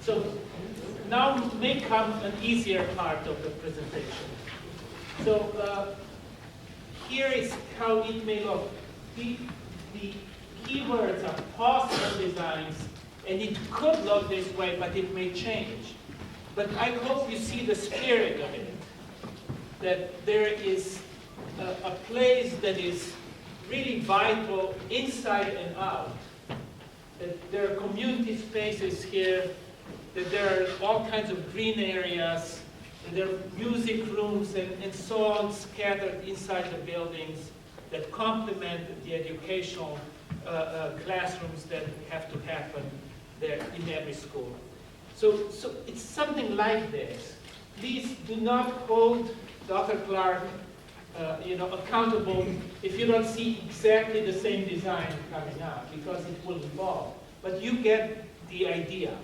So now may come an easier part of the presentation. So here is how it may look. The keywords are possible designs, and it could look this way, but it may change. But I hope you see the spirit of it, that there is a place that is really vital inside and out, that there are community spaces here, that there are all kinds of green areas, that there are music rooms and so on scattered inside the buildings that complement the educational classrooms that have to happen there in every school. So it's something like this. Please do not hold Dr. Clark accountable if you don't see exactly the same design coming out, because it will evolve. But you get the idea.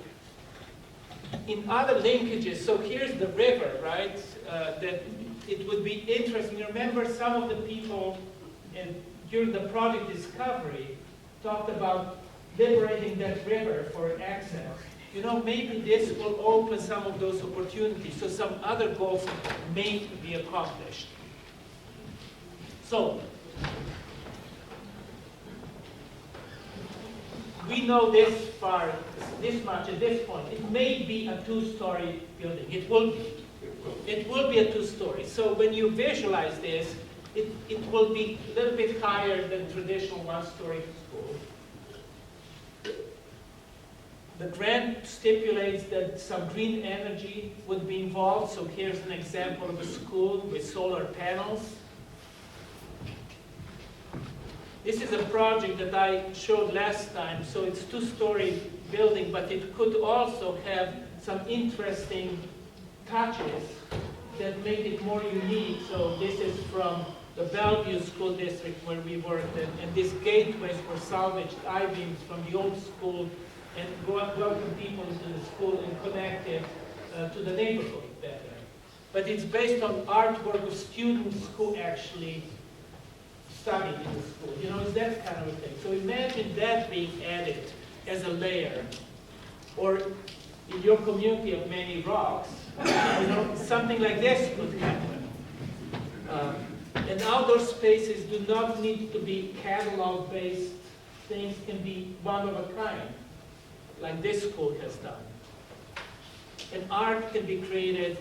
In other linkages, so here's the river, right? That it would be interesting. Remember, some of the people during the project discovery talked about liberating that river for access. Maybe this will open some of those opportunities, so some other goals may be accomplished. So, we know this much at this point. It may be a two-story building. It will be. It will be a two-story. So when you visualize this, it will be a little bit higher than traditional one-story school. The grant stipulates that some green energy would be involved. So here's an example of a school with solar panels. This is a project that I showed last time. So it's a two-story building, but it could also have some interesting touches that make it more unique. So this is from the Bellevue School District where we worked, and these gateways were salvaged I-beams from the old school and welcome people into the school and connect it to the neighborhood better. But it's based on artwork of students who actually studied in the school. It's that kind of a thing. So imagine that being added as a layer, or in your community of many rocks, something like this could happen. And outdoor spaces do not need to be catalog-based. Things can be one of a kind, like this school has done. And art can be created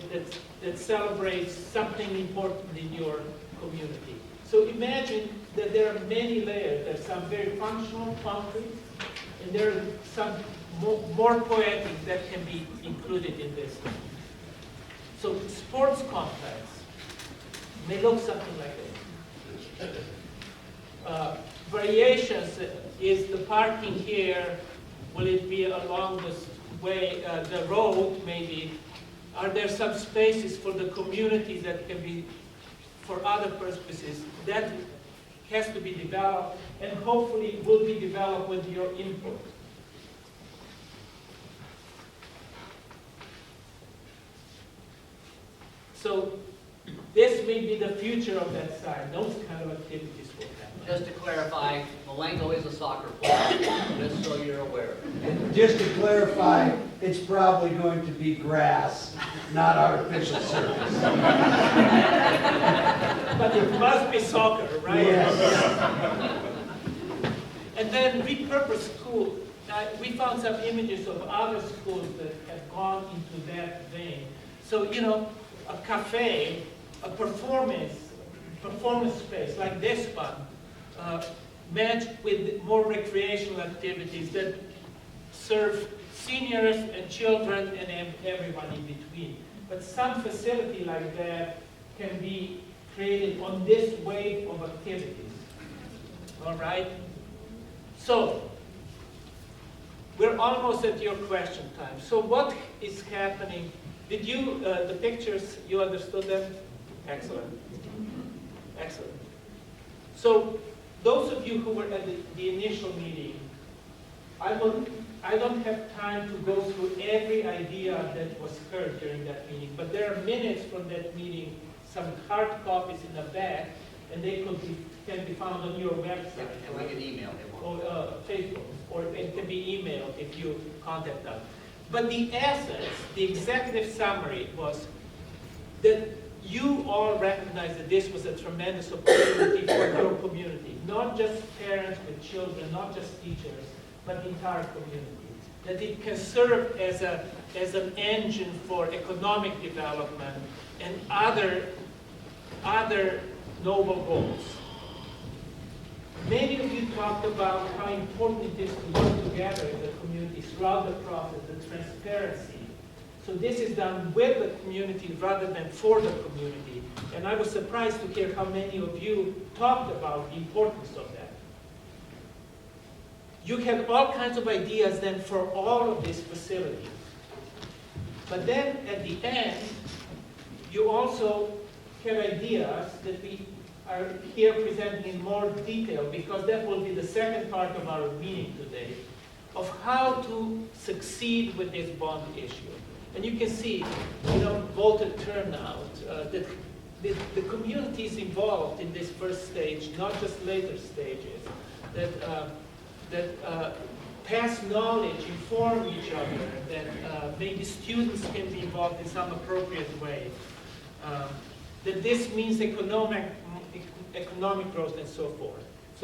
that celebrates something important in your community. So imagine that there are many layers. There's some very functional, concrete, and there are some more poetic that can be included in this. So sports complex may look something like this. Variations is the parking here. Will it be along this way, the road maybe? Are there some spaces for the community that can be for other purposes? That has to be developed, and hopefully will be developed with your input. So this may be the future of that site. Those kind of activities will happen. Just to clarify, Milenko is a soccer player, just so you're aware. And just to clarify, it's probably going to be grass, not artificial surface. But it must be soccer, right? Yes. And then repurposed school. We found some images of other schools that have gone into that vein. So, a cafe, a performance space like this one, matched with more recreational activities that serve seniors and children and everyone in between. But some facility like that can be created on this wave of activities. All right? So, we're almost at your question time. So what is happening? Did you, the pictures, you understood them? Excellent. Excellent. So, those of you who were at the initial meeting, I don't have time to go through every idea that was heard during that meeting, but there are minutes from that meeting, some hard copies in the back, and they can be found on your website. And we can email them. Or Facebook, or it can be emailed if you contact them. But the essence, the executive summary was that you all recognize that this was a tremendous opportunity for your community, not just parents with children, not just teachers, but the entire community. That it can serve as an engine for economic development and other noble goals. Many of you talked about how important it is to work together as a community throughout the process, the transparency. So this is done with the community rather than for the community. And I was surprised to hear how many of you talked about the importance of that. You had all kinds of ideas then for all of these facilities. But then at the end, you also have ideas that we are here presenting in more detail, because that will be the second part of our meeting today, of how to succeed with this bond issue. And you can see, voter turnout, that the communities involved in this first stage, not just later stages, that pass knowledge, inform each other, that maybe students can be involved in some appropriate way, that this means economic growth and so forth.